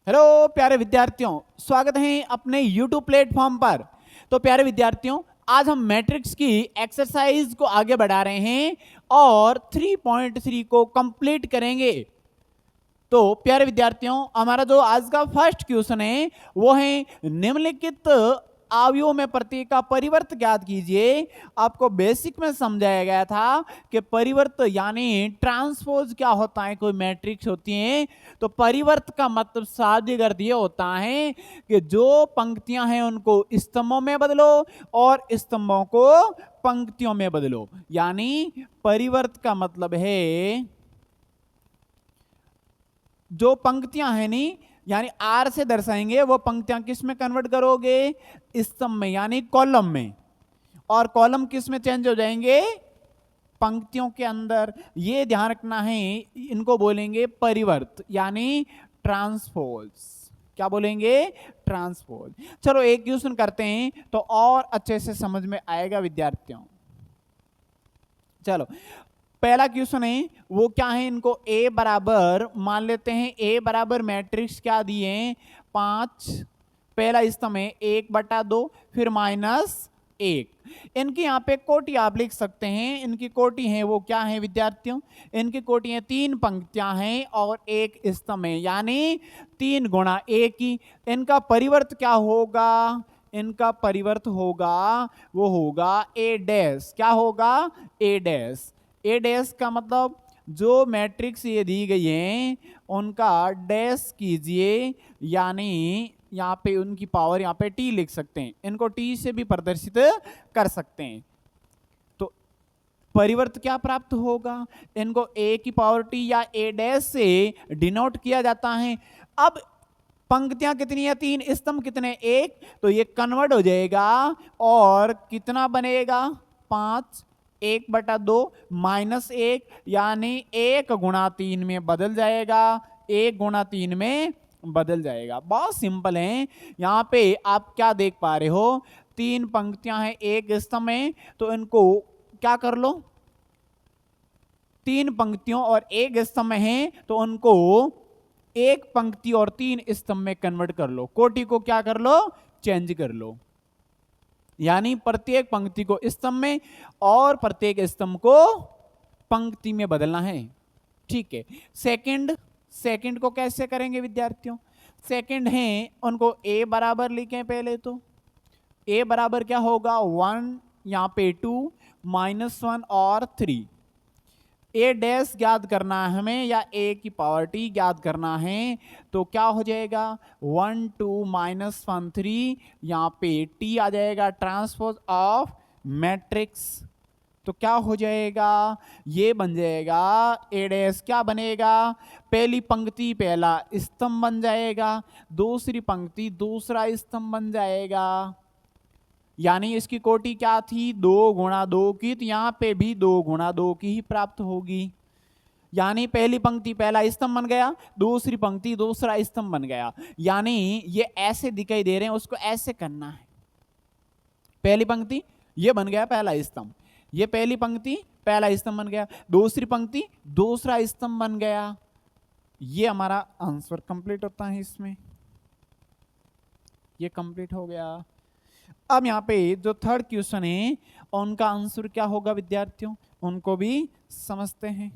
Hello प्यारे विद्यार्थियों, स्वागत है अपने YouTube प्लेटफॉर्म पर। तो प्यारे विद्यार्थियों, आज हम मैट्रिक्स की एक्सरसाइज को आगे बढ़ा रहे हैं और 3.3 को कंप्लीट करेंगे। तो प्यारे विद्यार्थियों, हमारा जो आज का फर्स्ट क्वेश्चन है वो है निम्नलिखित अवयवों में प्रत्येक का परिवर्त ज्ञात कीजिए। आपको बेसिक में समझाया गया था कि परिवर्त यानी ट्रांसपोज क्या होता है। कोई मैट्रिक्स होती है तो परिवर्त का मतलब शाब्दिक अर्थ ये होता है कि जो पंक्तियां हैं उनको स्तंभों में बदलो और स्तंभों को पंक्तियों में बदलो। यानी परिवर्त का मतलब है जो पंक्तियां हैं नी, यानी आर से दर्शाएंगे, वो पंक्तियां किस में कन्वर्ट करोगे? स्तंभ में, यानी कॉलम में। और कॉलम किस में चेंज हो जाएंगे? पंक्तियों के अंदर। ये ध्यान रखना है, इनको बोलेंगे परिवर्त यानी ट्रांसपोज। क्या बोलेंगे? ट्रांसपोज। चलो एक क्वेश्चन करते हैं तो और अच्छे से समझ में आएगा विद्यार्थियों। चलो पहला क्वेश्चन है वो क्या है, इनको ए बराबर मान लेते हैं। ए बराबर मैट्रिक्स क्या दिए? 5। पहला स्तंभ है 1/2, फिर -1। इनकी यहाँ पे कोटि आप लिख सकते हैं। इनकी कोटि है वो क्या है विद्यार्थियों? इनकी कोटि है 3 पंक्तियां हैं और 1 स्तंभ है, यानी 3 गुणा 1 ही। इनका परिवर्त क्या होगा? इनका परिवर्त होगा वो होगा ए डैश। क्या होगा? ए डैश। ए डैश का मतलब जो मैट्रिक्स ये दी गई है उनका डैश कीजिए, यानी यहाँ पे उनकी पावर यहाँ पे टी लिख सकते हैं। इनको टी से भी प्रदर्शित कर सकते हैं। तो परिवर्त क्या प्राप्त होगा? इनको ए की पावर टी या ए डैश से डिनोट किया जाता है। अब पंक्तियां कितनी है? 3, स्तंभ कितने? 1। तो ये कन्वर्ट हो जाएगा और कितना बनेगा? 5। 1/2 -1, यानी 1 गुणा 3 में बदल जाएगा। 1 गुणा 3 में बदल जाएगा। बहुत सिंपल है। यहाँ पे आप क्या देख पा रहे हो? 3 पंक्तियां हैं, 1 स्तंभ है, तो इनको क्या कर लो? 3 पंक्तियों और 1 स्तंभ है तो उनको 1 पंक्ति और 3 स्तंभ में कन्वर्ट कर लो। कोटि को क्या कर लो? चेंज कर लो। यानी प्रत्येक पंक्ति को स्तंभ में और प्रत्येक स्तंभ को पंक्ति में बदलना है। ठीक है। सेकंड को कैसे करेंगे विद्यार्थियों? सेकंड है उनको ए बराबर लिखें पहले। तो ए बराबर क्या होगा? 1, यहाँ पे 2, -1 और 3। ए डैश ज्ञात करना है हमें या ए की पावर टी ज्ञात करना है। तो क्या हो जाएगा? 1 2 -1 3, यहाँ पे टी आ जाएगा, ट्रांसपोज ऑफ मैट्रिक्स। तो क्या हो जाएगा? ये बन जाएगा ए डैश। क्या बनेगा? पहली पंक्ति पहला स्तंभ बन जाएगा, दूसरी पंक्ति दूसरा स्तंभ बन जाएगा। यानी इसकी कोटि क्या थी? 2 गुणा 2 की, तो यहाँ पे भी 2 गुणा 2 की ही प्राप्त होगी। यानी पहली पंक्ति पहला स्तंभ बन गया, दूसरी पंक्ति दूसरा स्तंभ बन गया। यानी ये ऐसे दिखाई दे रहे हैं, उसको ऐसे करना है। पहली पंक्ति ये बन गया पहला स्तंभ, ये पहली पंक्ति पहला स्तंभ बन गया, दूसरी पंक्ति दूसरा स्तंभ बन गया। ये हमारा आंसर कंप्लीट होता है। इसमें ये कंप्लीट हो गया। अब यहाँ पे जो थर्ड क्वेश्चन है उनका आंसर क्या होगा विद्यार्थियों? उनको भी समझते हैं।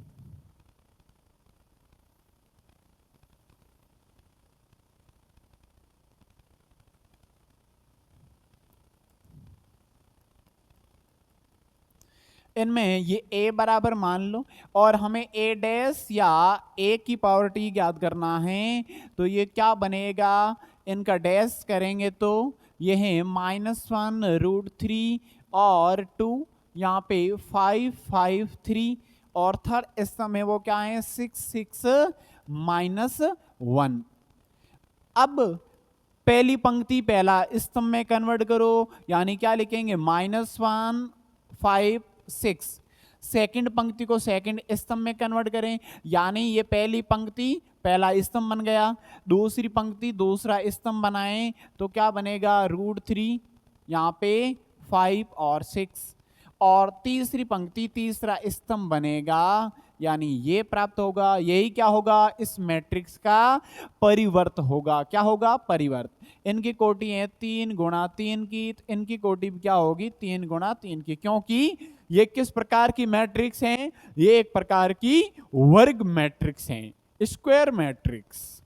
इनमें ये ए बराबर मान लो और हमें ए डैश या ए की पावर टी ज्ञात करना है। तो ये क्या बनेगा? इनका डैश करेंगे तो ये है -1√3 और 2, यहाँ पे 5 5 3 और थर्ड स्तंभ में वो क्या है? 6 6 -1। अब पहली पंक्ति पहला स्तंभ में कन्वर्ट करो, यानी क्या लिखेंगे? -1 5 6। सेकंड पंक्ति को सेकंड स्तंभ में कन्वर्ट करें, यानी ये पहली पंक्ति पहला स्तंभ बन गया, दूसरी पंक्ति दूसरा स्तंभ बनाएं तो क्या बनेगा? √3, यहाँ पे 5 और 6, और तीसरी पंक्ति तीसरा स्तंभ बनेगा, यानी ये प्राप्त होगा, यही क्या होगा, इस मैट्रिक्स का परिवर्त होगा। क्या होगा, परिवर्त। इनकी कोटि है 3 गुणा 3 की, तो इनकी कोटि क्या होगी 3 गुणा 3 की, क्योंकि ये किस प्रकार की मैट्रिक्स हैं, ये एक प्रकार की वर्ग मैट्रिक्स हैं, स्क्वायर मैट्रिक्स।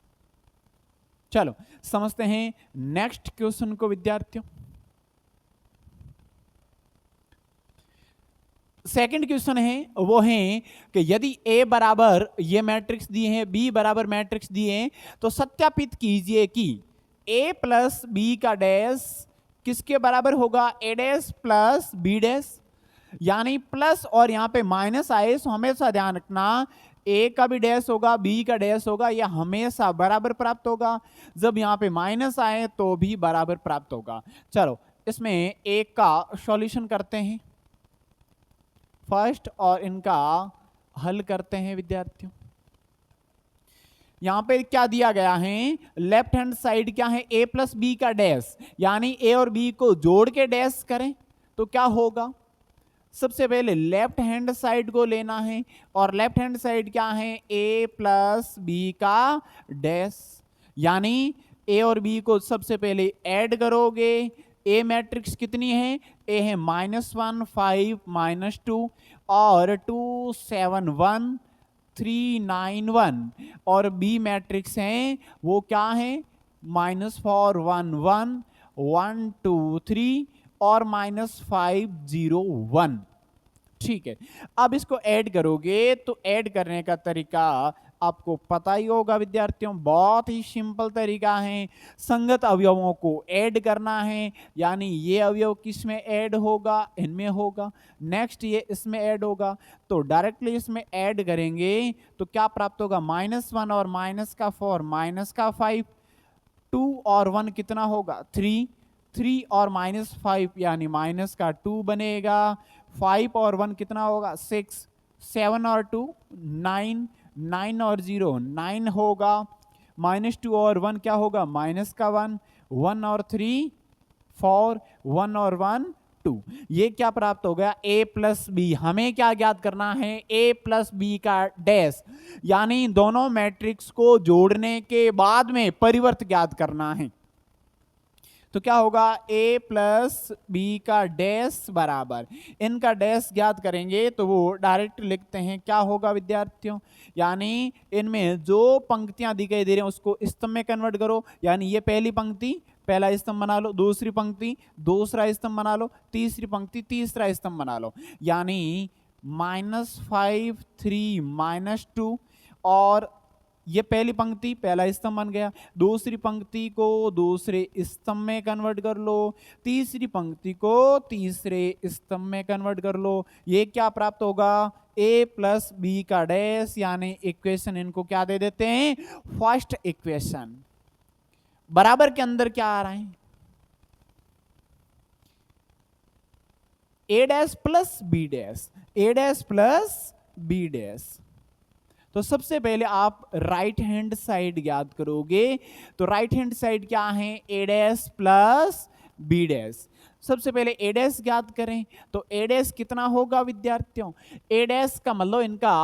चलो समझते हैं नेक्स्ट क्वेश्चन को विद्यार्थियों। सेकंड क्वेश्चन है वो है कि यदि A बराबर ये मैट्रिक्स दिए हैं, B बराबर मैट्रिक्स दिए हैं, तो सत्यापित कीजिए कि A प्लस बी का डैश किसके बराबर होगा, A dash plus B dash. यानी प्लस और यहां पे माइनस आए तो हमेशा ध्यान रखना A का भी डैश होगा, B का डैश होगा, यह हमेशा बराबर प्राप्त होगा। जब यहां पे माइनस आए तो भी बराबर प्राप्त होगा। चलो इसमें एक का सॉल्यूशन करते हैं फर्स्ट और इनका हल करते हैं विद्यार्थियों। यहां पे क्या दिया गया है, लेफ्ट हैंड साइड क्या है, A प्लस बी का डैश, यानी A और B को जोड़ के डैश करें तो क्या होगा। सबसे पहले लेफ्ट हैंड साइड को लेना है और लेफ्ट हैंड साइड क्या है, A प्लस बी का डैश, यानी A और B को सबसे पहले ऐड करोगे। A मैट्रिक्स कितनी है, A है -1 5 -2 और 2 7 1 3 9 1 और B मैट्रिक्स हैं वो क्या है, -4 1 1 1 2 3 और -5 0 1। ठीक है, अब इसको ऐड करोगे तो ऐड करने का तरीका आपको पता ही होगा विद्यार्थियों, बहुत ही सिंपल तरीका है। संगत अवयवों को ऐड करना है, यानी ये अवयव किस में ऐड होगा, इनमें होगा, नेक्स्ट ये इसमें ऐड होगा, तो डायरेक्टली इसमें ऐड करेंगे तो क्या प्राप्त होगा, -1 और -4 -5, 2 और 1 कितना होगा 3, 3 और -5 यानी -2 बनेगा, 5 और 1 कितना होगा 6, 7 और 2 9, 9 और 0 9 होगा, -2 और 1 क्या होगा -1, 1 और 3 4, 1 और 1 2। ये क्या प्राप्त हो गया, A प्लस बी। हमें क्या ज्ञात करना है, A प्लस बी का डैश, यानी दोनों मैट्रिक्स को जोड़ने के बाद में परिवर्त ज्ञात करना है। तो क्या होगा, A प्लस बी का डैश बराबर, इनका डैश ज्ञात करेंगे तो वो डायरेक्ट लिखते हैं, क्या होगा विद्यार्थियों, यानी इनमें जो पंक्तियां दिखाई दे रही हैं उसको स्तंभ में कन्वर्ट करो, यानी ये पहली पंक्ति पहला स्तंभ बना लो, दूसरी पंक्ति दूसरा स्तंभ बना लो, तीसरी पंक्ति तीसरा स्तंभ बना लो, यानी -5 3 -2 और ये पहली पंक्ति पहला स्तंभ बन गया, दूसरी पंक्ति को दूसरे स्तंभ में कन्वर्ट कर लो, तीसरी पंक्ति को तीसरे स्तंभ में कन्वर्ट कर लो। ये क्या प्राप्त होगा, A प्लस बी का डैश, यानी इक्वेशन इनको क्या दे देते हैं, फर्स्ट इक्वेशन। बराबर के अंदर क्या आ रहा है, A dash plus B dash, A dash plus B dash. तो सबसे पहले आप राइट हैंड साइड ज्ञात करोगे, तो राइट हैंड साइड क्या है, A dash plus B dash. सबसे पहले A डैश ज्ञात करें तो A डैश कितना होगा विद्यार्थियों, A डैश का मतलब इनका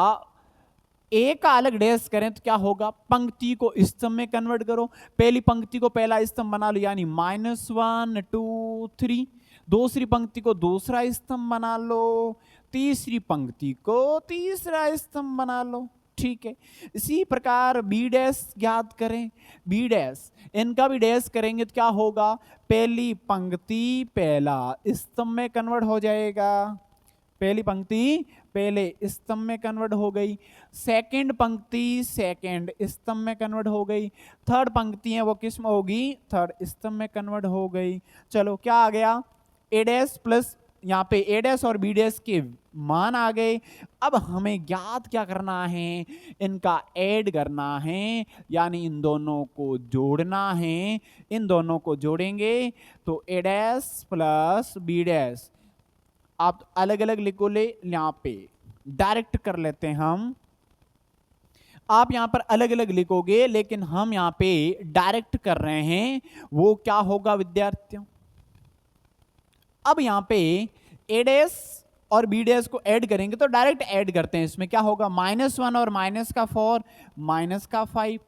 A का अलग डैश करें तो क्या होगा, पंक्ति को स्तंभ में कन्वर्ट करो, पहली पंक्ति को पहला स्तंभ बना लो यानी -1 2 3, दूसरी पंक्ति को दूसरा स्तंभ बना लो, तीसरी पंक्ति को तीसरा स्तंभ बना लो। ठीक है, इसी प्रकार बी डैश ज्ञात करें, बी डैश इनका भी डैश करेंगे तो क्या होगा, पहली पंक्ति पहला स्तंभ में कन्वर्ट हो जाएगा, पहली पंक्ति पहले स्तंभ में कन्वर्ट हो गई, सेकंड पंक्ति सेकंड स्तंभ में कन्वर्ट हो गई, थर्ड पंक्ति है वो किस में होगी, थर्ड स्तंभ में कन्वर्ट हो गई। चलो क्या आ गया, A डैश प्लस यहाँ पे A डैश और B डैश के मान आ गए। अब हमें ज्ञात क्या करना है, इनका ऐड करना है, यानी इन दोनों को जोड़ना है। इन दोनों को जोड़ेंगे तो A dash plus B dash, आप अलग अलग लिखो ले, यहाँ पे डायरेक्ट कर लेते हैं हम, आप यहां पर अलग अलग लिखोगे लेकिन हम यहां पे डायरेक्ट कर रहे हैं, वो क्या होगा विद्यार्थियों, अब यहां पे A डैश और बी डैश को ऐड करेंगे तो डायरेक्ट ऐड करते हैं। इसमें क्या होगा, -1 और माइनस का 4 माइनस का 5,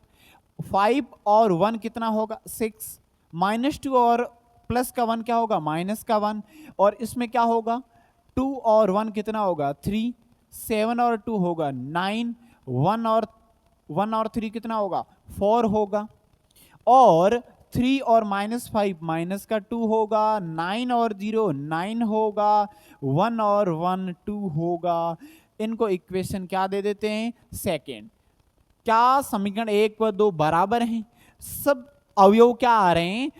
5 और 1 कितना होगा 6, -2 और प्लस का 1 क्या होगा माइनस का 1, और इसमें क्या होगा 2 और 1 कितना होगा 3, 7 और 2 होगा 9, 1 और 3 कितना होगा 4 होगा, और 3 और -5 माइनस का 2 होगा, 9 और 0 9 होगा, 1 और 1 2 होगा। इनको इक्वेशन क्या दे देते हैं सेकेंड। क्या समीकरण 1 व 2 बराबर हैं, सब अवयव क्या आ रहे हैं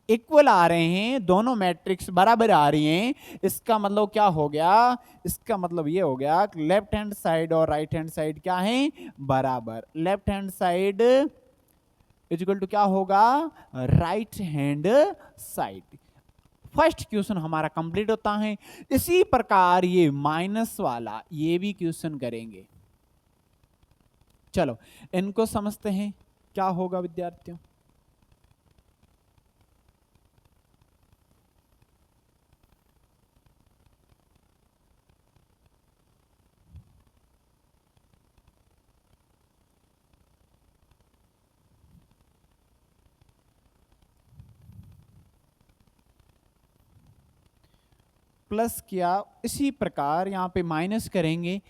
इक्वल आ रहे हैं, दोनों मैट्रिक्स बराबर आ रही हैं। इसका मतलब क्या हो गया, इसका मतलब ये हो गया कि लेफ्ट हैंड साइड और राइट हैंड साइड क्या है बराबर। Left hand side equal to क्या होगा right hand side. First question हमारा कंप्लीट होता है। इसी प्रकार ये माइनस वाला ये भी क्वेश्चन करेंगे। चलो इनको समझते हैं क्या होगा विद्यार्थियों। प्लस किया, इसी प्रकार यहाँ पे माइनस करेंगे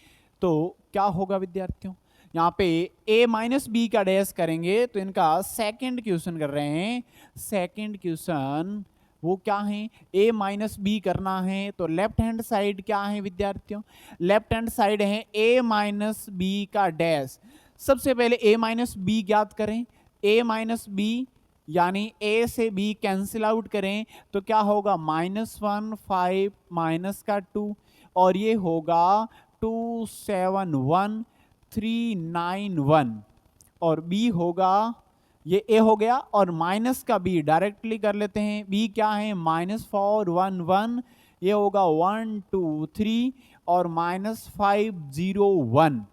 तो क्या होगा विद्यार्थियों, यहाँ पे a माइनस बी का डैश करेंगे तो इनका सेकंड क्वेश्चन कर रहे हैं। सेकंड क्वेश्चन वो क्या है a माइनस बी करना है, तो लेफ्ट हैंड साइड क्या है विद्यार्थियों, लेफ्ट हैंड साइड है a माइनस बी का डैश। सबसे पहले a माइनस बी ज्ञात करें, a माइनस बी यानी a से b कैंसिल आउट करें तो क्या होगा -1 5 माइनस का 2, और ये होगा 2 7 1 3 9 1, और b होगा ये a हो गया, और माइनस का b डायरेक्टली कर लेते हैं। b क्या है -4 1 1, ये होगा 1 2 3 और -5 0 1।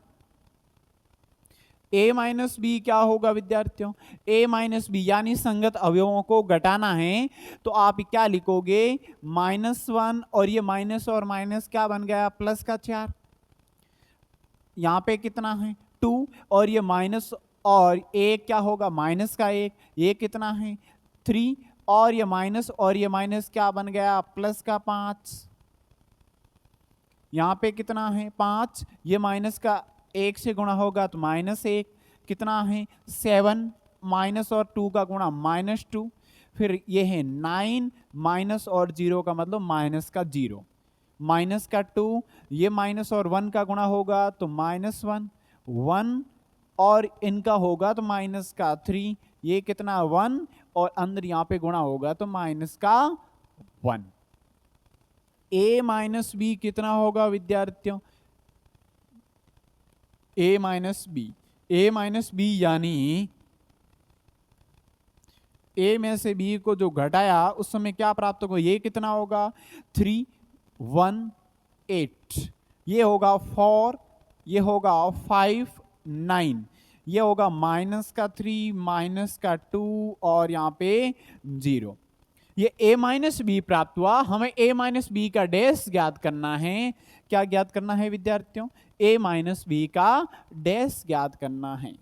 a माइनस बी क्या होगा विद्यार्थियों, a माइनस बी यानी संगत अवयवों को घटाना है तो आप क्या लिखोगे -1, और ये माइनस और माइनस क्या बन गया प्लस का 4, यहाँ पे कितना है 2, और ये माइनस और एक क्या होगा माइनस का 1, ये कितना है 3, और ये माइनस क्या बन गया प्लस का 5, यहाँ पे कितना है 5, ये माइनस का 1 से गुणा होगा तो -1 कितना है 7, माइनस और 2 का गुणा -2, फिर ये है 9 माइनस और 0 का मतलब माइनस का 0, माइनस का 2, ये माइनस और 1 का गुणा होगा तो -1 1, और इनका होगा तो माइनस का 3, ये कितना 1, और अंदर यहाँ पे गुणा होगा तो माइनस का 1। a माइनस बी कितना होगा विद्यार्थियों, a माइनस बी यानी a में से b को जो घटाया उस समय क्या प्राप्त होगा, ये कितना होगा 3 1 8, ये होगा 4, ये होगा 5 9, ये होगा माइनस का 3 माइनस का 2 और यहाँ पे 0। ये a माइनस बी प्राप्त हुआ। हमें a माइनस बी का डैश ज्ञात करना है। क्या ज्ञात करना है विद्यार्थियों, a माइनस बी का डैश ज्ञात करना है।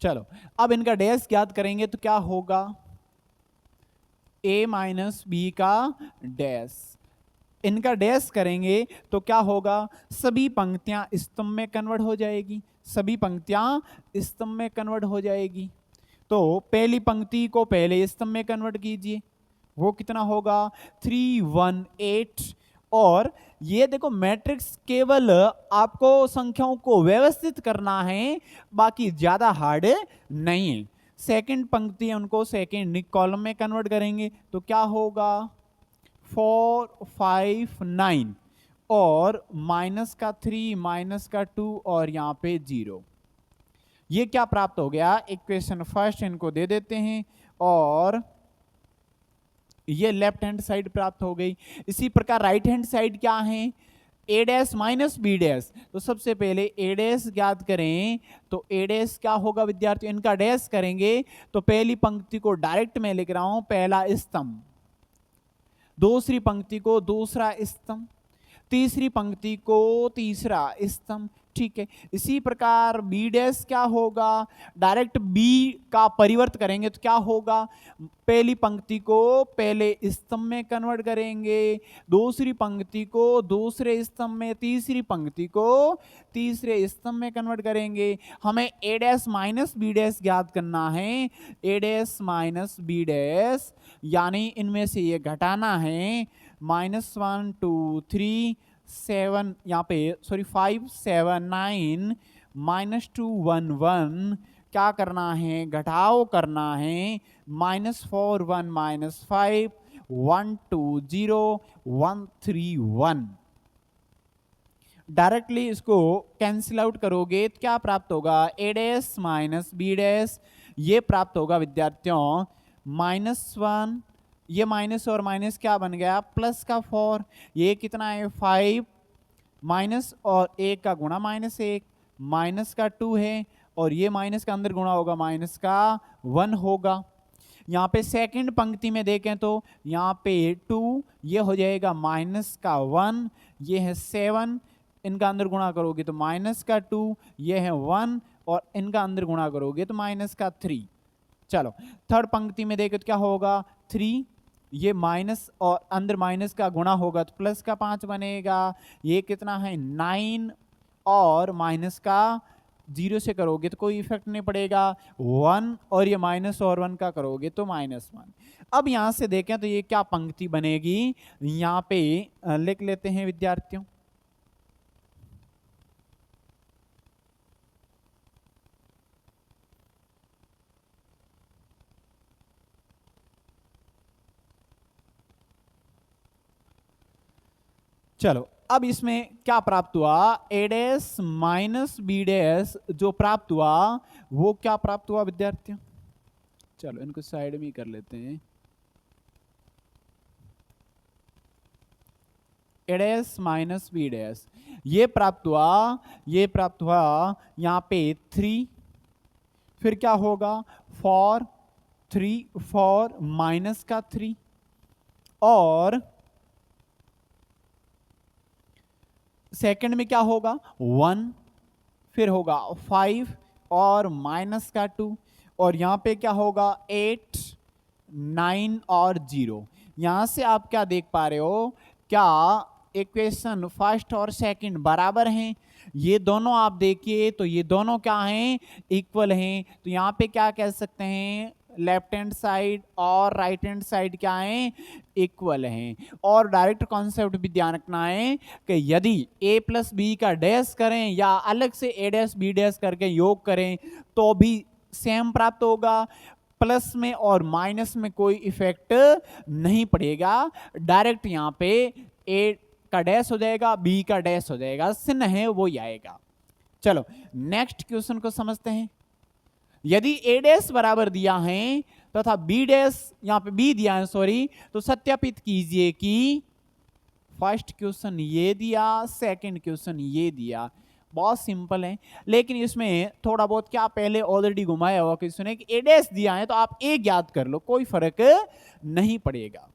चलो अब इनका डैश ज्ञात करेंगे तो क्या होगा a माइनस बी का डैश, इनका डैश करेंगे तो क्या होगा सभी पंक्तियां स्तंभ में कन्वर्ट हो जाएगी, सभी पंक्तियां स्तंभ में कन्वर्ट हो जाएगी। तो पहली पंक्ति को पहले स्तंभ में कन्वर्ट कीजिए, वो कितना होगा 3 1 8, और ये देखो मैट्रिक्स केवल आपको संख्याओं को व्यवस्थित करना है, बाकी ज्यादा हार्ड नहीं है। सेकंड पंक्ति उनको सेकंड कॉलम में कन्वर्ट करेंगे तो क्या होगा 4 5 9, और माइनस का 3 माइनस का 2 और यहाँ पे 0। ये क्या प्राप्त हो गया इक्वेशन फर्स्ट, इनको दे देते हैं और ये लेफ्ट हैंड साइड प्राप्त हो गई। इसी प्रकार राइट हैंड साइड क्या है, A dash minus B dash, तो सबसे पहले ए डैश ज्ञात करें, तो ए डैश क्या होगा विद्यार्थियों, इनका डैश करेंगे तो पहली पंक्ति को डायरेक्ट मैं लिख रहा हूं पहला स्तंभ, दूसरी पंक्ति को दूसरा स्तंभ, तीसरी पंक्ति को तीसरा स्तंभ, ठीक है। इसी प्रकार बी डैश क्या होगा, डायरेक्ट बी का परिवर्त करेंगे तो क्या होगा, पहली पंक्ति को पहले स्तंभ में कन्वर्ट करेंगे, दूसरी पंक्ति को दूसरे स्तंभ में, तीसरी पंक्ति को तीसरे स्तंभ में कन्वर्ट करेंगे। हमें ए डैश माइनस बी डैश ज्ञात करना है, A dash minus B dash, यानी इनमें से ये घटाना है, -1 2 3 7, यहाँ पे सॉरी 5 7 9 -2 1 1, क्या करना है, घटाव करना है, -4 1 -5 1 2 0 1 3 1। डायरेक्टली इसको कैंसिल आउट करोगे तो क्या प्राप्त होगा, ए डैश माइनस बी डैश, ये प्राप्त होगा विद्यार्थियों -1, ये माइनस और माइनस क्या बन गया, प्लस का 4, ये कितना है 5, माइनस और 1 का गुणा -1, माइनस का 2 है, और ये माइनस का अंदर गुणा होगा माइनस का 1 होगा। यहाँ पे सेकंड पंक्ति में देखें तो यहाँ पे 2, ये हो जाएगा माइनस का 1, ये है 7, इनका अंदर गुणा करोगे तो माइनस का 2, ये है 1, और इनका अंदर गुणा करोगे तो माइनस का 3। चलो थर्ड पंक्ति में देखें तो क्या होगा 3, ये माइनस और अंदर माइनस का गुणा होगा तो प्लस का 5 बनेगा, ये कितना है 9, और माइनस का 0 से करोगे तो कोई इफेक्ट नहीं पड़ेगा, 1, और ये माइनस और 1 का करोगे तो -1। अब यहां से देखें तो ये क्या पंक्ति बनेगी, यहाँ पे लिख लेते हैं विद्यार्थियों, चलो अब इसमें क्या प्राप्त हुआ, ए डैश माइनस बी डैश जो प्राप्त हुआ वो क्या प्राप्त हुआ विद्यार्थियों, चलो इनको साइड में ही कर लेते हैं, ए डैश माइनस बी डैश ये प्राप्त हुआ, ये प्राप्त हुआ यहाँ पे 3, फिर क्या होगा 4 3 4 माइनस का 3, और सेकंड में क्या होगा 1, फिर होगा 5 और माइनस का 2, और यहां पे क्या होगा 8 9 और 0। यहां से आप क्या देख पा रहे हो, क्या इक्वेशन फर्स्ट और सेकंड बराबर हैं, ये दोनों आप देखिए तो ये दोनों क्या हैं, इक्वल हैं। तो यहाँ पे क्या कह सकते हैं, लेफ्ट हैंड साइड और राइट हैंड साइड क्या है, इक्वल हैं। और डायरेक्ट कॉन्सेप्ट भी ध्यान रखना है कि यदि a प्लस बी का डैश करें या अलग से a डैश बी डैश करके योग करें तो भी सेम प्राप्त होगा, प्लस में और माइनस में कोई इफेक्ट नहीं पड़ेगा, डायरेक्ट यहाँ पे a का डैश हो जाएगा, b का डैश हो जाएगा, चिन्ह है वो ही आएगा। चलो नेक्स्ट क्वेश्चन को समझते हैं। यदि ए डैश बराबर दिया है तथा बी डैश यहां पे बी दिया है सॉरी, तो सत्यापित कीजिए कि फर्स्ट क्वेश्चन ये दिया, सेकंड क्वेश्चन ये दिया, बहुत सिंपल है। लेकिन इसमें थोड़ा बहुत क्या पहले ऑलरेडी घुमाया हुआ क्वेश्चन है कि ए डैश दिया है तो आप ए ज्ञात कर लो, कोई फर्क नहीं पड़ेगा।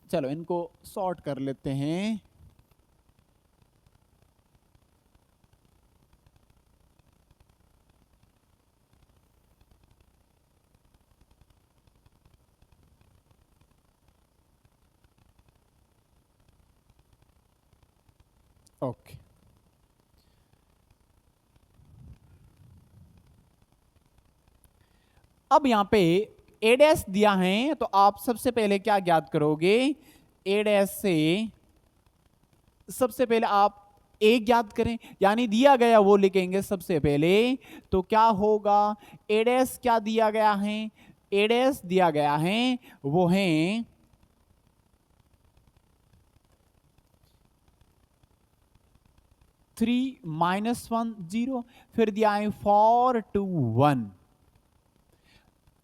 चलो इनको सॉर्ट कर लेते हैं। ओके अब यहां पे ए डैश दिया है तो आप सबसे पहले क्या ज्ञात करोगे, ए डैश से सबसे पहले आप ए ज्ञात करें, यानी दिया गया वो लिखेंगे सबसे पहले। तो क्या होगा, ए डैश क्या दिया गया है, ए डैश दिया गया है वो है 3 -1 0, फिर दिया है 4 2 1।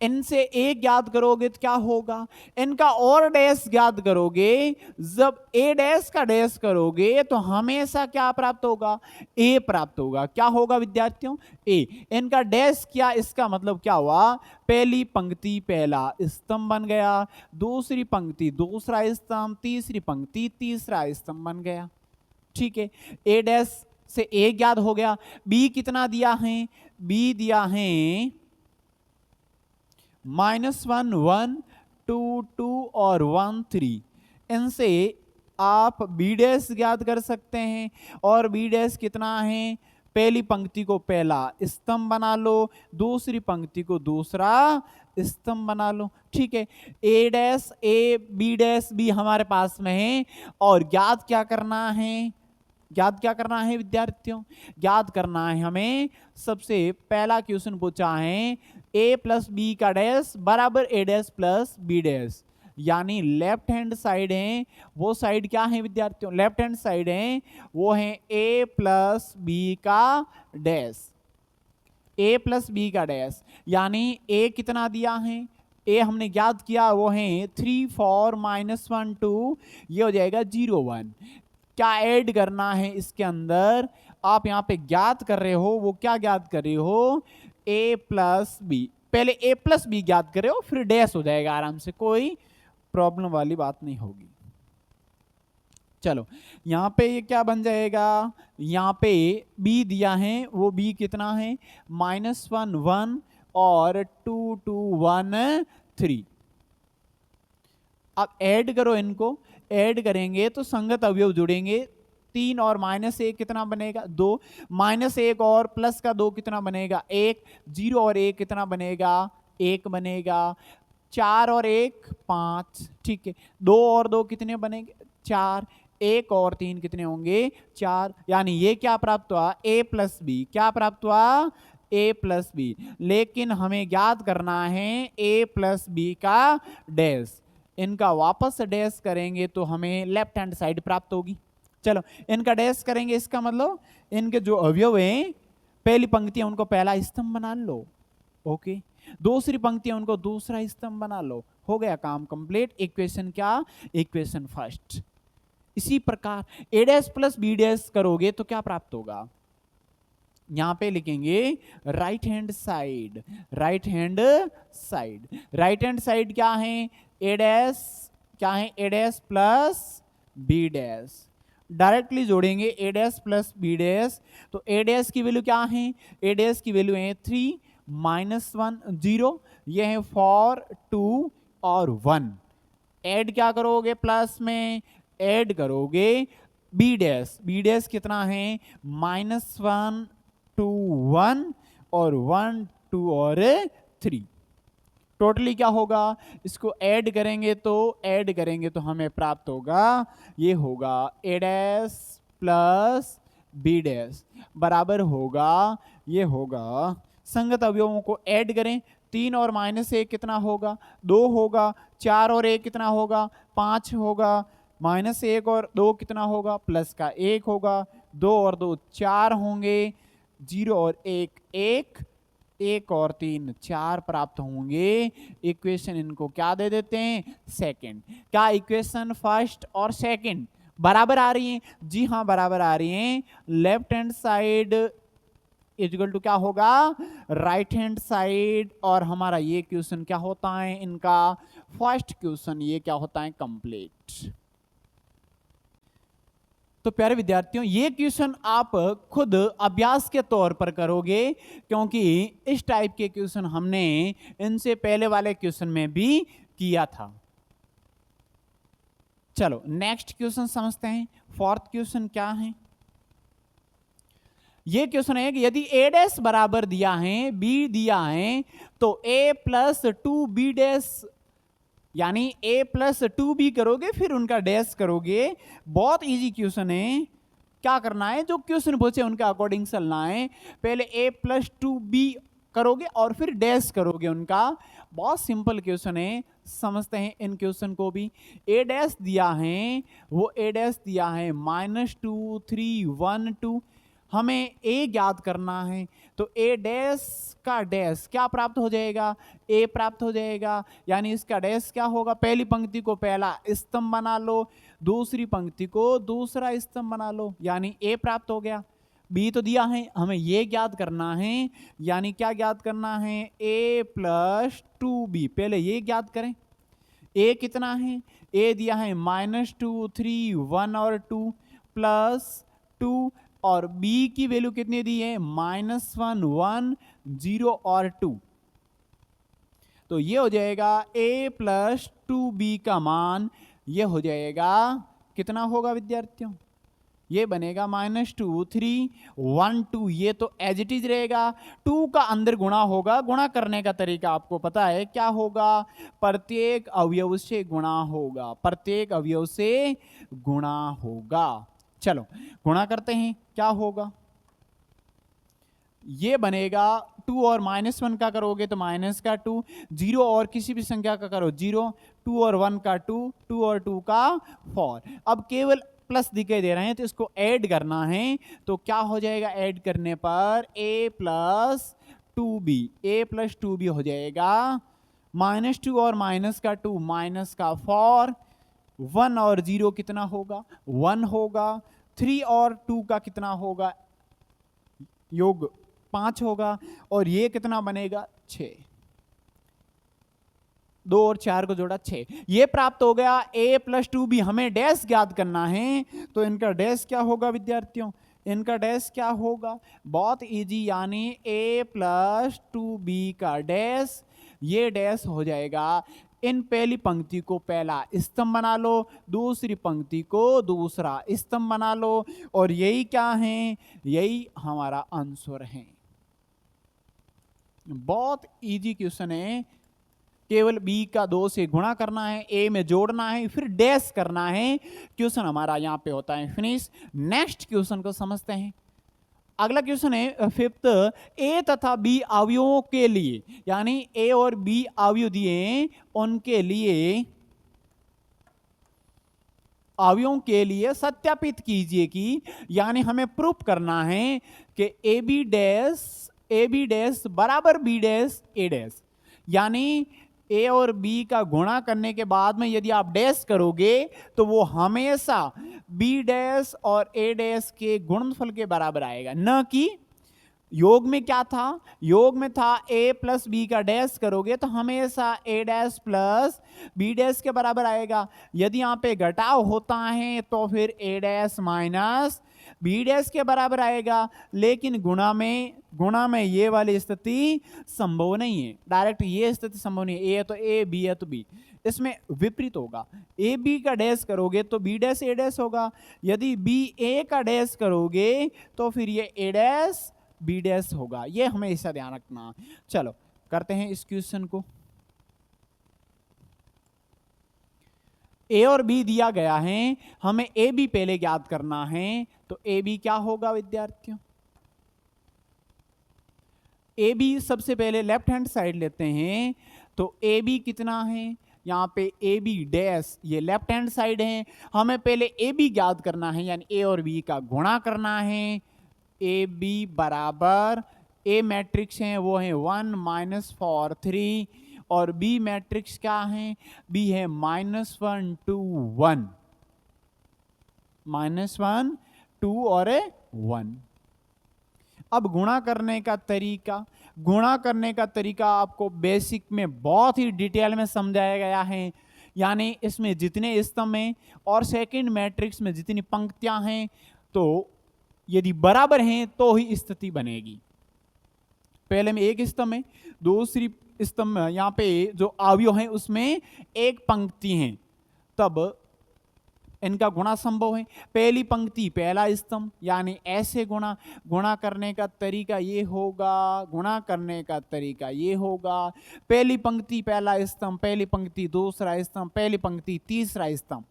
इनसे ए ज्ञात करोगे तो क्या होगा, इनका और डैश ज्ञात करोगे, जब ए डैश का डैश करोगे तो हमेशा क्या प्राप्त होगा, ए प्राप्त होगा। क्या होगा विद्यार्थियों, ए। इनका डैश क्या, इसका मतलब क्या हुआ, पहली पंक्ति पहला स्तंभ बन गया, दूसरी पंक्ति दूसरा स्तंभ, तीसरी पंक्ति तीसरा स्तंभ बन गया। ठीक है, ए डैश से ए ज्ञात हो गया। बी कितना दिया है, बी दिया है -1 1 2 2 और 1 3। इनसे आप बी डैश ज्ञात कर सकते हैं, और बी डैश कितना है, पहली पंक्ति को पहला स्तंभ बना लो, दूसरी पंक्ति को दूसरा स्तंभ बना लो। ठीक है, A dash A B dash B हमारे पास में है, और ज्ञात क्या करना है, ज्ञात क्या करना है विद्यार्थियों, ज्ञात करना है हमें, सबसे पहला क्वेश्चन पूछा है ए प्लस बी का डैश बराबर ए डैश प्लस बी डैश, यानी लेफ्ट हैंड साइड है, वो साइड क्या है विद्यार्थियों, लेफ्ट हैंड साइड है, वो है ए प्लस बी का डैश, ए प्लस बी का डैश, यानी ए कितना दिया है, ए हमने ज्ञात किया वो है 3 4 -1 2, ये हो जाएगा 0 1। क्या ऐड करना है इसके अंदर, आप यहां पे ज्ञात कर रहे हो, वो क्या ज्ञात कर रहे हो, ए प्लस बी, पहले ए प्लस बी ज्ञात कर रहे हो, फिर डैश हो जाएगा आराम से, कोई प्रॉब्लम वाली बात नहीं होगी। चलो यहां पे ये क्या बन जाएगा, यहां पे बी दिया है, वो बी कितना है -1 1 और 2 2 1 3। अब ऐड करो इनको, ऐड करेंगे तो संगत अवयव जुड़ेंगे, 3 और -1 कितना बनेगा 2, -1 और प्लस का 2 कितना बनेगा 1, 0 और 1 कितना बनेगा 1 बनेगा, 4 और 1 5। ठीक है, 2 और 2 कितने बनेंगे 4, 1 और 3 कितने होंगे 4, यानी ये क्या प्राप्त हुआ, a प्लस बी, क्या प्राप्त हुआ a प्लस बी। लेकिन हमें ज्ञात करना है a प्लस बी का डैश, इनका वापस डैश करेंगे तो हमें लेफ्ट हैंड साइड प्राप्त होगी। चलो इनका डैश करेंगे, इसका मतलब इनके जो अवयव हैं, पहली पंक्तियां उनको पहला स्तंभ बना लो, ओके, दूसरी पंक्तियां उनको दूसरा स्तंभ बना लो, हो गया काम कंप्लीट। इक्वेशन क्या, इक्वेशन फर्स्ट। इसी प्रकार A dash plus B dash करोगे तो क्या प्राप्त होगा, यहां पे लिखेंगे right hand side, right hand side, right hand side क्या है, ए डैश क्या है, A dash plus B dash, directly जोड़ेंगे A dash plus B dash, तो ए डैश की वैल्यू क्या है, ए डैश की वैल्यू है 3 -1 0, ये है 4 2 और 1। ऐड क्या करोगे, प्लस में ऐड करोगे बी डैश, बी डैश कितना है -1 2 1 और 1 2 और 3, टोटली क्या होगा, इसको ऐड करेंगे तो हमें प्राप्त होगा, ये होगा ए डैश प्लस बी डैश बराबर होगा, ये होगा, संगत अवयवों को ऐड करें, 3 और -1 कितना होगा 2 होगा, 4 और 1 कितना होगा 5 होगा, -1 और 2 कितना होगा प्लस का 1 होगा, 2 और 2 4 होंगे, 0 और 1 1, 1 और 3 4 प्राप्त होंगे। इक्वेशन इनको क्या दे देते हैं, सेकंड। क्या इक्वेशन फर्स्ट और सेकंड बराबर आ रही हैं, जी हाँ बराबर आ रही हैं। Left hand side equal to क्या होगा, राइट हैंड साइड, और हमारा ये क्वेश्चन क्या होता है, इनका फर्स्ट क्वेश्चन ये क्या होता है, कंप्लीट। तो प्यारे विद्यार्थियों, ये क्वेश्चन आप खुद अभ्यास के तौर पर करोगे, क्योंकि इस टाइप के क्वेश्चन हमने इनसे पहले वाले क्वेश्चन में भी किया था। चलो नेक्स्ट क्वेश्चन समझते हैं। फोर्थ क्वेश्चन क्या है, ये क्वेश्चन है कि यदि a डैश बराबर दिया है b दिया है, तो a प्लस 2b डैश, यानी a प्लस 2b करोगे फिर उनका डैश करोगे। बहुत इजी क्वेश्चन है, क्या करना है, जो क्वेश्चन पूछे उनके अकॉर्डिंग चलना है। पहले a प्लस 2b करोगे और फिर डैश करोगे उनका। बहुत सिंपल क्वेश्चन है, समझते हैं इन क्वेश्चन को भी। a डैश दिया है, वो a डैश दिया है -2 3 1 2। हमें ए ज्ञात करना है, तो ए डैश का डैश क्या प्राप्त हो जाएगा, ए प्राप्त हो जाएगा। यानी इसका डैश क्या होगा, पहली पंक्ति को पहला स्तंभ बना लो, दूसरी पंक्ति को दूसरा स्तंभ बना लो, यानी ए प्राप्त हो गया। बी तो दिया है, हमें ये ज्ञात करना है, यानी क्या ज्ञात करना है, ए प्लस 2b। पहले ये ज्ञात करें, ए कितना है, ए दिया है -2 3 1 और 2 +2, और बी की वैल्यू कितनी दी है, -1 1 0 और 2। तो ये हो जाएगा a + 2b का मान, ये हो जाएगा कितना होगा विद्यार्थियों, ये बनेगा -2 3 1 2। ये तो एज इट इज रहेगा, 2 का अंदर गुणा होगा, गुणा करने का तरीका आपको पता है क्या होगा, प्रत्येक अवयव से गुणा होगा, प्रत्येक अवयव से गुणा होगा। चलो गुणा करते हैं, क्या होगा, ये बनेगा 2 और -1 का करोगे तो माइनस का 2, 0 और किसी भी संख्या का करो 0, 2 और 1 का 2, 2 और 2 का 4। अब केवल प्लस दिखाई दे रहे हैं तो इसको ऐड करना है, तो क्या हो जाएगा ऐड करने पर, a + 2b, a + 2b हो जाएगा, -2 और माइनस का 2 माइनस का 4, 1 और 0 कितना होगा, 1 होगा, 3 और 2 का कितना होगा, योग 5 होगा, और ये कितना बनेगा 6, 2 और 4 को जोड़ा 6। ये प्राप्त हो गया a + 2b। हमें डैश ज्ञात करना है, तो इनका डैश क्या होगा विद्यार्थियों, इनका डैश क्या होगा, बहुत इजी, यानी a + 2b का डैश, ये डैश हो जाएगा, इन पहली पंक्ति को पहला स्तंभ बना लो, दूसरी पंक्ति को दूसरा स्तंभ बना लो, और यही क्या है, यही हमारा आंसर है। बहुत इजी क्वेश्चन है, केवल b का 2 से गुणा करना है, a में जोड़ना है, फिर डैश करना है, क्वेश्चन हमारा यहां पे होता है फिनिश। नेक्स्ट क्वेश्चन को समझते हैं। अगला क्वेश्चन है फिफ्थ, ए तथा बी अवयवों के लिए, यानी ए और बी अवयव दिए, उनके लिए अवयवों के लिए सत्यापित कीजिए कि, यानी हमें प्रूफ करना है कि ए बी डैश बराबर बी डैश ए डैश, यानी ए और बी का गुणा करने के बाद में यदि आप डैश करोगे तो वो हमेशा बी डैश और ए डैश के गुणनफल के बराबर आएगा, न कि योग में क्या था, योग में था a + b का डैश करोगे तो हमेशा a डैश + b डैश के बराबर आएगा। यदि यहाँ पे घटाव होता है तो फिर a डैश - b डैश के बराबर आएगा, लेकिन गुणा में ये वाली स्थिति संभव नहीं है, डायरेक्ट ये स्थिति संभव नहीं है, a है तो a, b है तो b। इसमें विपरीत होगा, a b का डैश करोगे तो b डैश a डैश होगा, यदि b a का डैश करोगे तो फिर ये a डैश b डैश होगा, ये हमेशा ध्यान रखना। चलो करते हैं इस क्वेश्चन को। a और b दिया गया है, हमें a b पहले ज्ञात करना है, तो a b क्या होगा विद्यार्थियों, a b सबसे पहले लेफ्ट हैंड साइड लेते हैं, तो a b कितना है, यहाँ पे ए बी डैश, ये लेफ्ट हैंड साइड है, हमें पहले ए बी ज्ञात करना है, यानी ए और बी का गुणा करना है। ए बी बराबर, ए मैट्रिक्स है वो है 1 -4 3, और बी मैट्रिक्स क्या है, बी है -1 2 1, -1 2 और 1। अब गुणा करने का तरीका आपको बेसिक में बहुत ही डिटेल में समझाया गया है, यानी इसमें जितने स्तंभ हैं और सेकंड मैट्रिक्स में जितनी पंक्तियां हैं, तो यदि बराबर हैं तो ही स्थिति बनेगी। पहले में एक स्तंभ है, दूसरी स्तंभ यहाँ पे जो अवयव है उसमें एक पंक्ति है, तब इनका गुणा संभव है। पहली पंक्ति पहला स्तंभ, यानी ऐसे गुणा करने का तरीका ये होगा, पहली पंक्ति पहला स्तंभ, पहली पंक्ति दूसरा स्तंभ, पहली पंक्ति तीसरा स्तंभ,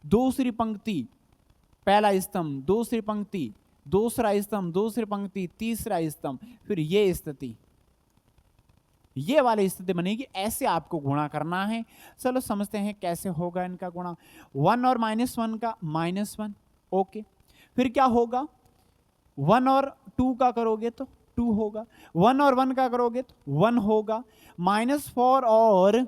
दूसरी पंक्ति पहला स्तंभ, दूसरी पंक्ति दूसरा स्तंभ, दूसरी पंक्ति तीसरा स्तंभ, फिर ये स्थिति, ये वाली स्थिति बनेगी। ऐसे आपको गुणा करना है। चलो समझते हैं कैसे होगा इनका गुणा। 1 और -1 का -1, ओके। फिर क्या होगा, 1 और 2 का करोगे तो 2 होगा, 1 और 1 का करोगे तो 1 होगा, -4 और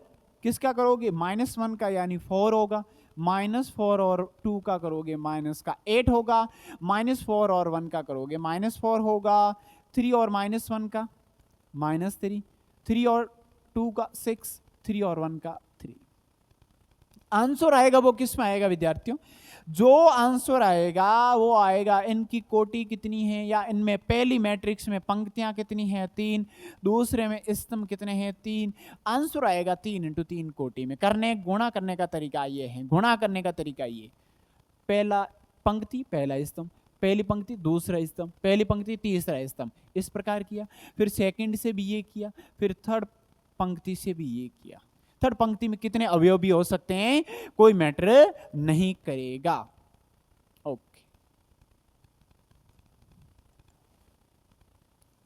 किसका करोगे -1 का यानी 4 होगा, -4 और 2 का करोगे माइनस का 8 होगा, -4 और 1 का करोगे -4 होगा, 3 और -1 का -3, 3 और 2 का 6, 3 और 1 का 3। आंसर आएगा वो किस में आएगा विद्यार्थियों? जो आंसर आएगा वो आएगा इनकी कोटि कितनी है, या इनमें पहली मैट्रिक्स में पंक्तियां कितनी हैं 3, दूसरे में स्तंभ कितने हैं 3, आंसर आएगा 3 इंटू 3 कोटि में। गुणा करने का तरीका ये है, गुणा करने का तरीका ये, पहला पंक्ति पहला स्तंभ, पहली पंक्ति दूसरा स्तंभ, पहली पंक्ति तीसरा स्तंभ, इस प्रकार किया। फिर सेकंड से भी ये किया, फिर थर्ड पंक्ति से भी ये किया। थर्ड पंक्ति में कितने अवयव भी हो सकते हैं कोई मैटर नहीं करेगा। ओके,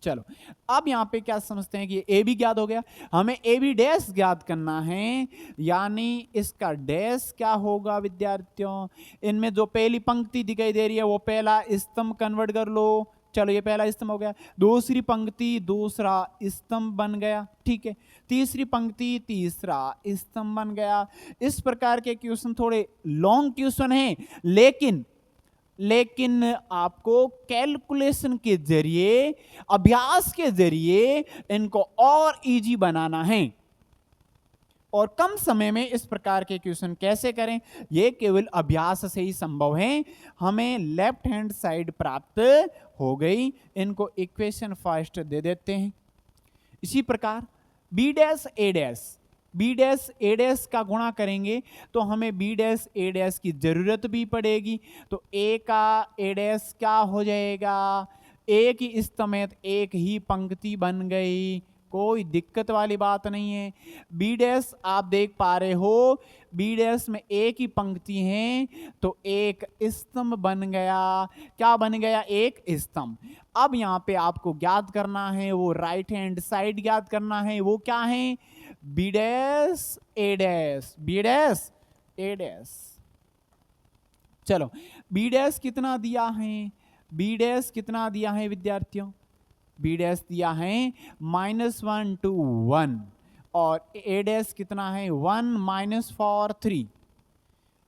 चलो अब यहां पे क्या समझते हैं कि ए भी ज्ञात हो गया, हमें ए बी डैश ज्ञात करना है, यानी इसका डैश क्या होगा विद्यार्थियों? इनमें जो पहली पंक्ति दिखाई दे रही है वो पहला स्तंभ कन्वर्ट कर लो, चलो ये पहला स्तंभ हो गया, दूसरी पंक्ति दूसरा स्तंभ बन गया, ठीक है, तीसरी पंक्ति तीसरा स्तंभ बन गया। इस प्रकार के क्वेश्चन थोड़े लॉन्ग क्वेश्चन हैं, लेकिन आपको कैलकुलेशन के जरिए, अभ्यास के जरिए इनको और इजी बनाना है। और कम समय में इस प्रकार के क्वेश्चन कैसे करें, ये केवल अभ्यास से ही संभव है। हमें लेफ्ट हैंड साइड प्राप्त हो गई, इनको इक्वेशन फर्स्ट दे देते हैं। इसी प्रकार बी डैश ए डैश का गुणा करेंगे तो हमें बी डैश ए डैश की जरूरत भी पड़ेगी, तो ए का ए डैश क्या हो जाएगा, एक ही स्तंभ एक ही पंक्ति बन गई, कोई दिक्कत वाली बात नहीं है। बी डैश आप देख पा रहे हो, बी डैश में एक ही पंक्ति है तो एक स्तंभ बन गया, क्या बन गया, एक स्तंभ। अब यहाँ पे आपको ज्ञात करना है वो राइट हैंड साइड ज्ञात करना है, वो क्या है, बी डैश ए डैश, बी डैश ए डैश। चलो बी डैश कितना दिया है, बी डैश कितना दिया है विद्यार्थियों, बी डैश दिया है -1 to 1 और ए डैश कितना है 1 -4 3।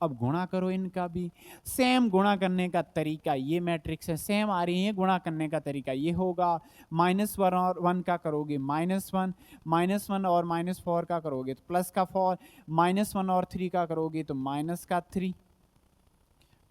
अब गुणा करो इनका भी, सेम गुणा करने का तरीका, ये मैट्रिक्स है सेम आ रही है, गुणा करने का तरीका ये होगा, -1 और 1 का करोगे -1, -1 और -4 का करोगे तो प्लस का 4, -1 और 3 का करोगे तो माइनस का 3,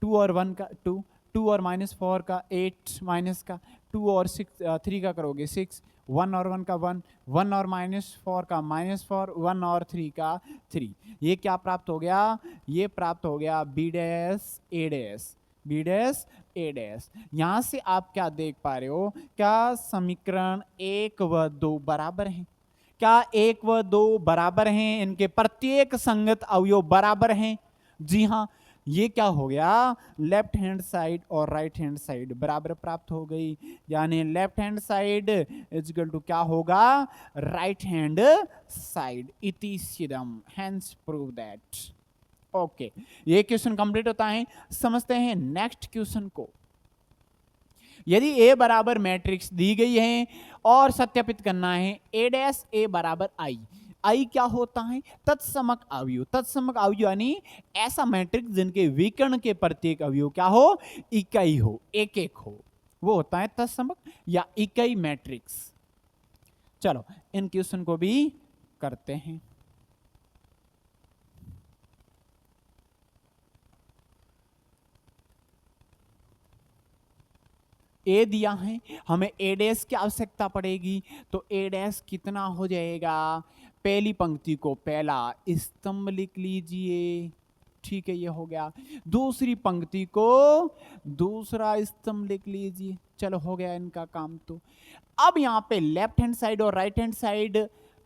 2 और 1 का 2, 2 और -4 का 8, माइनस का 2 और 3 का करोगे 6, 1 और 1 का 1, 1 और -4 का -4, 1 और 3 का 3। ये क्या प्राप्त हो गया, ये प्राप्त हो गया बी डैश ए डैश, बी डैश ए डैश। यहां से आप क्या देख पा रहे हो, क्या समीकरण 1 व 2 बराबर हैं, क्या 1 व 2 बराबर हैं, इनके प्रत्येक संगत अवयव बराबर हैं? जी हाँ, ये क्या हो गया, लेफ्ट हैंड साइड और राइट हैंड साइड बराबर प्राप्त हो गई, यानी left hand side is equal to क्या होगा, राइट हैंड साइड, इति सिद्धम, हेंस प्रूव दैट। ओके, ये क्वेश्चन कंप्लीट होता है। समझते हैं नेक्स्ट क्वेश्चन को। यदि ए बराबर मैट्रिक्स दी गई है और सत्यापित करना है ए डैश ए बराबर आई, आई क्या होता है, तत्समक अवयव, तत्समक अवयव यानी ऐसा मैट्रिक्स जिनके विकर्ण के प्रत्येक अवयव क्या हो, इकाई हो, एक एक हो, वो होता है तत्समक या इकाई मैट्रिक्स। चलो इन क्वेश्चन को भी करते हैं। ए दिया है, हमें ए डैश की आवश्यकता पड़ेगी, तो ए डैश कितना हो जाएगा, पहली पंक्ति को पहला स्तंभ लिख लीजिए, ठीक है ये हो गया, दूसरी पंक्ति को दूसरा स्तंभ लिख लीजिए, चलो हो गया इनका काम। तो अब यहाँ पे लेफ्ट हैंड साइड और राइट हैंड साइड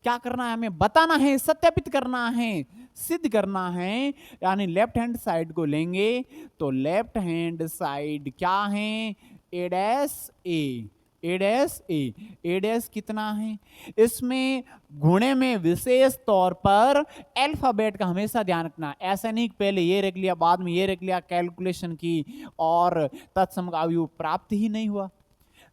क्या करना है, हमें बताना है, सत्यापित करना है, सिद्ध करना है, यानी लेफ्ट हैंड साइड को लेंगे तो लेफ्ट हैंड साइड क्या है, A dash A, A dash A, A dash कितना है, इसमें गुणे में विशेष तौर पर अल्फाबेट का हमेशा ध्यान रखना, ऐसा नहीं पहले ये रख लिया बाद में ये रख लिया, कैलकुलेशन की और तत्सम अवयव प्राप्त ही नहीं हुआ,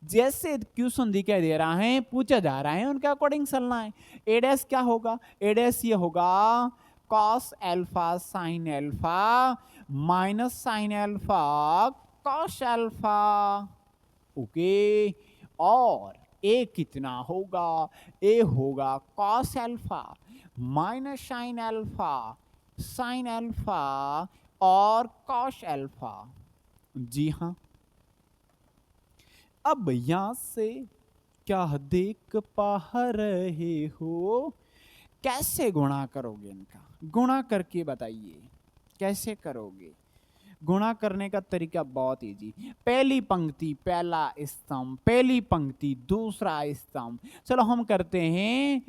जैसे क्वेश्चन दिखाई दे रहा है, पूछा जा रहा है, उनके अकॉर्डिंग चलना है। ए डैश क्या होगा? ए डैश ये होगा cos alpha sine alpha minus sine alpha cos alpha. Okay, और ए कितना होगा? ए होगा cos alpha minus sine alpha sine alpha और कॉस एल्फा। जी हाँ, अब यहां से क्या देख पा रहे हो? कैसे गुणा करोगे? इनका गुणा करके बताइए कैसे करोगे। गुणा करने का तरीका बहुत इजी। पहली पंक्ति पहला स्तंभ, पहली पंक्ति दूसरा स्तंभ। चलो हम करते हैं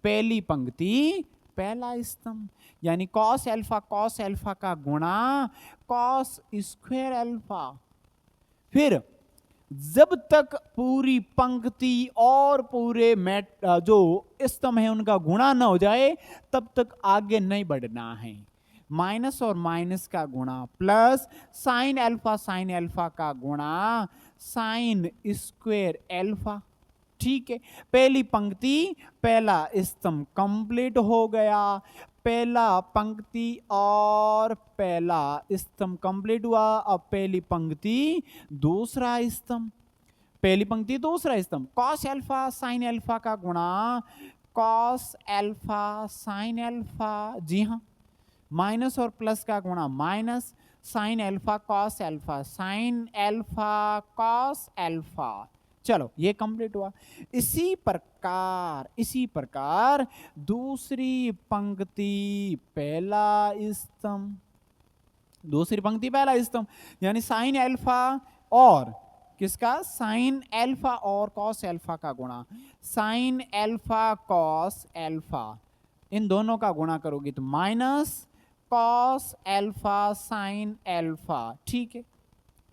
पहली पंक्ति पहला स्तंभ, यानी कॉस एल्फा का गुणा कॉस स्क्वायर एल्फा। फिर जब तक पूरी पंक्ति और पूरे जो स्तंभ है उनका गुणा न हो जाए तब तक आगे नहीं बढ़ना है। माइनस और माइनस का गुणा प्लस साइन एल्फा का गुणा साइन स्क्वायर एल्फा। ठीक है, पहली पंक्ति पहला स्तंभ कंप्लीट हो गया। पहला पंक्ति और पहला स्तंभ कंप्लीट हुआ। अब पहली पंक्ति दूसरा स्तंभ, पहली पंक्ति दूसरा स्तंभ। कॉस एल्फा साइन एल्फा का गुणा कॉस एल्फा साइन एल्फा। जी हाँ, माइनस और प्लस का गुणा minus sine alpha cos alpha sine alpha cos alpha. चलो ये कंप्लीट हुआ। इसी प्रकार दूसरी पंक्ति पहला स्तंभ, दूसरी पंक्ति पहला स्तंभ, यानी साइन एल्फा और किसका? साइन एल्फा और कॉस एल्फा का गुणा साइन एल्फा कॉस एल्फा। इन दोनों का गुणा करोगे तो minus cos alpha sine alpha. ठीक है,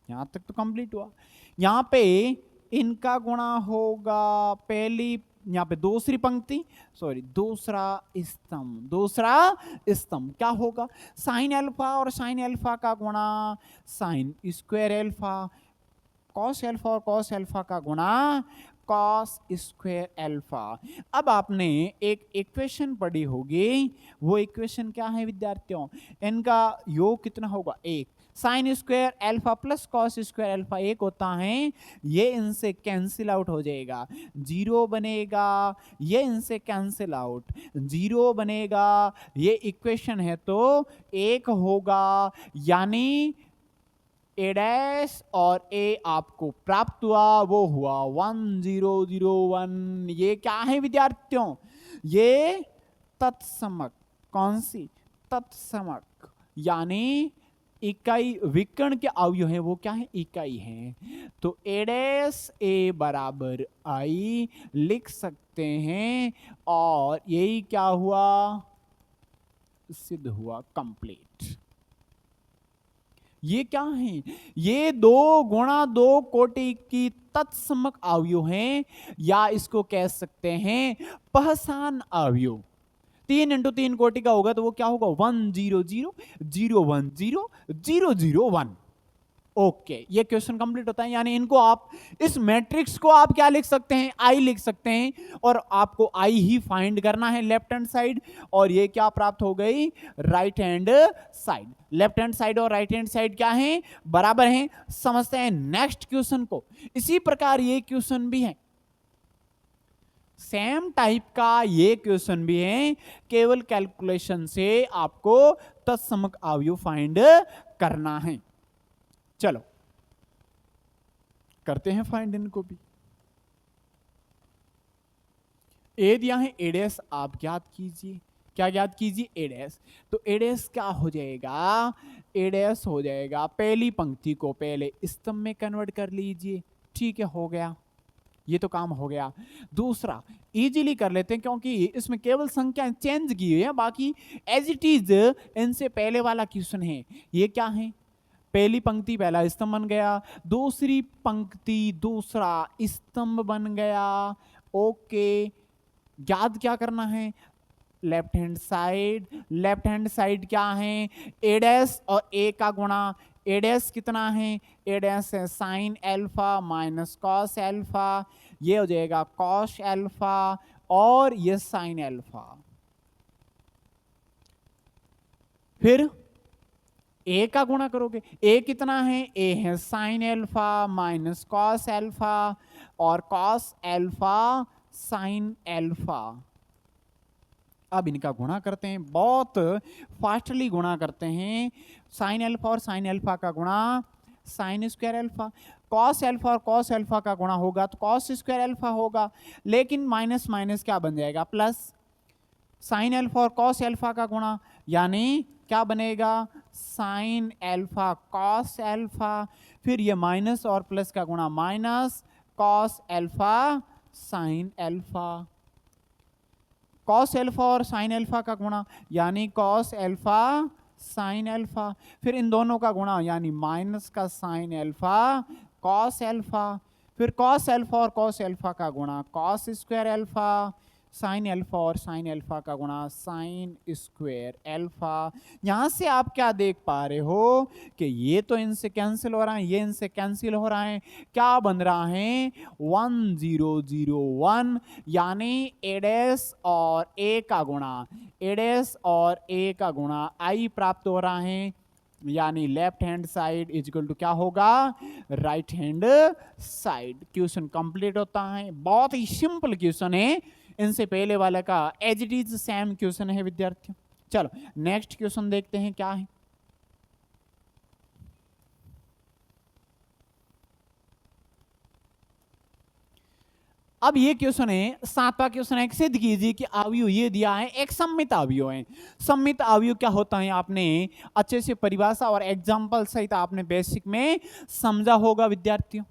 यहां तक तो कंप्लीट हुआ। यहां पे इनका गुणा होगा पहली, यहां पे दूसरी पंक्ति सॉरी दूसरा स्तंभ क्या होगा? साइन एल्फा और साइन एल्फा का गुणा sine square alpha, cos alpha और कॉस एल्फा का गुणा कॉस स्क्वायर एल्फा। अब आपने एक इक्वेशन पढ़ी होगी, वो इक्वेशन क्या है विद्यार्थियों? इनका योग कितना होगा? 1। Sine square alpha plus cos square alpha 1 होता है, ये इनसे कैंसिल आउट हो जाएगा, 0 बनेगा। ये इनसे कैंसिल आउट, 0 बनेगा। ये इक्वेशन है तो 1 होगा, यानी ए डैश और ए आपको प्राप्त हुआ, वो हुआ 1001। ये क्या है विद्यार्थियों? ये तत्समक, कौन सी? तत्समक, यानी इकाई विकर्ण के अवयव है वो क्या है? इकाई है। तो ए डैश ए बराबर आई लिख सकते हैं, और यही क्या हुआ? सिद्ध हुआ, कंप्लीट। ये क्या है? ये 2 गुणा 2 कोटि की तत्समक अवयव हैं, या इसको कह सकते हैं पहचान अवयव। 3 × 3 कोटि का होगा तो वो क्या होगा? 1 0 0 0 1 0 0 0 1। ओके, ये क्वेश्चन कंप्लीट होता है। यानी इनको आप, इस मैट्रिक्स को आप क्या लिख सकते हैं? आई लिख सकते हैं, और आपको आई ही फाइंड करना है लेफ्ट हैंड साइड। और ये क्या प्राप्त हो गई? Right hand side. Left hand side और राइट हैंड साइड क्या है? बराबर हैं। समझते हैं नेक्स्ट क्वेश्चन को। इसी प्रकार ये क्वेश्चन भी है, सेम टाइप का ये क्वेश्चन भी है, केवल कैलकुलेशन से आपको तत्समक अवयव फाइंड करना है। चलो करते हैं फाइंड इनको भी। ए दिया है, ए डैश आप ज्ञात कीजिए। क्या ज्ञात कीजिए? ए डैश। तो ए डैश क्या हो जाएगा? ए डैश हो जाएगा पहली पंक्ति को पहले स्तंभ में कन्वर्ट कर लीजिए। ठीक है, हो गया, ये तो काम हो गया। दूसरा इजीली कर लेते हैं, क्योंकि इसमें केवल संख्या चेंज की हुई है, बाकी एज इट इज इनसे पहले वाला क्वेश्चन है। ये क्या है? पहली पंक्ति पहला स्तंभ बन गया, दूसरी पंक्ति दूसरा स्तंभ बन गया। ओके, याद क्या करना है? Left hand side. Left hand side क्या है? ए डैश और ए का गुणा ए डैश कितना है, ए डैश है sine alpha minus cos alpha, ये हो जाएगा कॉस एल्फा और ये साइन एल्फा। फिर ए का गुणा करोगे, ए कितना है, ए है sine alpha minus cos alpha और कॉस एल्फा साइन एल्फा। अब इनका गुणा करते हैं, बहुत फास्टली गुणा करते हैं। साइन एल्फा और साइन एल्फा का गुणा sine square alpha, cos alpha और कॉस एल्फा का गुणा होगा तो कॉस स्क्वायर एल्फा होगा, लेकिन माइनस माइनस क्या बन जाएगा प्लस। साइन एल्फा और कॉस एल्फा का गुणा यानी क्या बनेगा, साइन एल्फा कॉस एल्फा, फिर ये माइनस और प्लस का गुणा minus cos alpha sine alpha. Cos alpha और साइन एल्फा का गुणा यानी कॉस एल्फा साइन एल्फा, फिर इन दोनों का गुणा यानी माइनस का साइन एल्फा कॉस एल्फा, फिर कॉस एल्फा और कॉस एल्फा का गुणा cos square alpha, sine alpha और साइन एल्फा का गुणा साइन स्क्वायर एल्फा। यहां से आप क्या देख पा रहे हो कि ये तो इनसे कैंसिल हो रहा है, ये इनसे कैंसिल हो रहा है, क्या बन रहा है 1 0 0 1, यानी ए डैश और ए का गुणा, ए डैश और ए का गुणा आई प्राप्त हो रहा है, यानी left hand side is equal to क्या होगा, right hand side. Question complete होता है, बहुत ही सिंपल क्वेश्चन है, इनसे पहले वाला का as it is same question है विद्यार्थियों। चलो नेक्स्ट क्वेश्चन देखते हैं क्या है। अब ये क्वेश्चन है, 7वां क्वेश्चन है, सिद्ध कीजिए कि अवयव ये दिया है एक सममित अवयव है। सममित अवयव क्या होता है आपने अच्छे से परिभाषा और एग्जांपल सहित आपने बेसिक में समझा होगा विद्यार्थियों।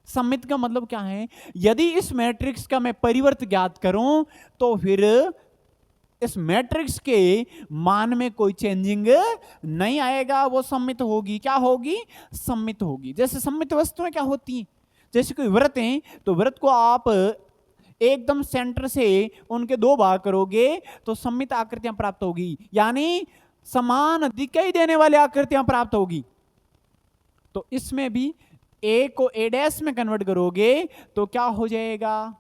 सममित का मतलब क्या है, यदि इस मैट्रिक्स का मैं परिवर्त ज्ञात करूं तो फिर इस मैट्रिक्स के मान में कोई चेंजिंग नहीं आएगा, वो सममित होगी। क्या होगी, सममित होगी। जैसे सममित वस्तुएं क्या होती हैं, जैसे कोई वृत्त है तो वृत्त को आप एकदम सेंटर से उनके 2 भाग करोगे तो सममित आकृतियां प्राप्त होगी, यानी समान दिखाई देने वाली आकृतियां प्राप्त होगी। तो इसमें भी ए को ए डैश में कन्वर्ट करोगे तो क्या हो जाएगा,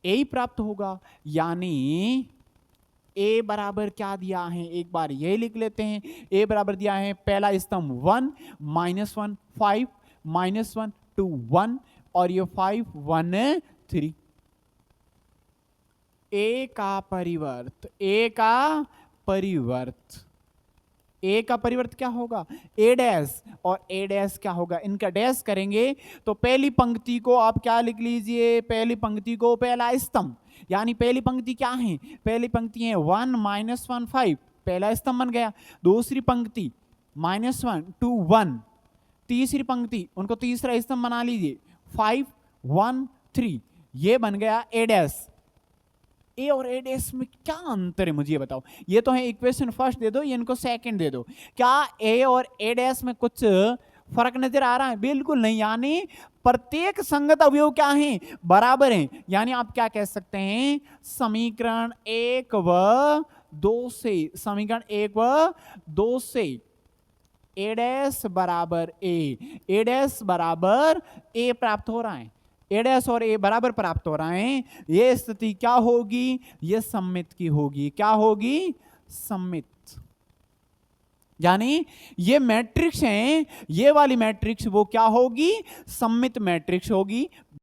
ए ही प्राप्त होगा, यानी ए बराबर क्या दिया है, एक बार ये लिख लेते हैं। ए बराबर दिया है पहला स्तंभ 1 -1 5 -1 2 1 और ये 5 1 3। ए का परिवर्त, ए का परिवर्त, ए का परिवर्त क्या होगा, ए डैश और ए डैश क्या होगा, इनका डैश करेंगे तो पहली पंक्ति को आप क्या लिख लीजिए, पहली पंक्ति को पहला स्तंभ, यानी पहली पंक्ति क्या है, पहली पंक्ति है 1 -1 5, पहला स्तंभ बन गया। दूसरी पंक्ति -1 2 1, तीसरी पंक्ति उनको तीसरा स्तंभ बना लीजिए 5 1 3, ये बन गया ए डैश। ए और ए डैश में क्या अंतर है मुझे ये बताओ। ये तो है इक्वेशन फर्स्ट दे दो, ये इनको सेकंड दे दो, क्या ए और ए डैश में कुछ फर्क नजर आ रहा है, बिल्कुल नहीं, यानी प्रत्येक संगत अवयव क्या है, बराबर हैं। यानी आप क्या कह सकते हैं, समीकरण 1 व 2 से, समीकरण 1 व 2 से ए डैश बराबर ए डैश बराबर ए प्राप्त हो रहा है, ए डैश और ए बराबर प्राप्त हो रहे हैं। ये स्थिति क्या होगी, ये सममित की होगी। क्या होगी, सममित। यानी ये मैट्रिक्स हैं, ये वाली मैट्रिक्स वो क्या होगी, सममित मैट्रिक्स होगी।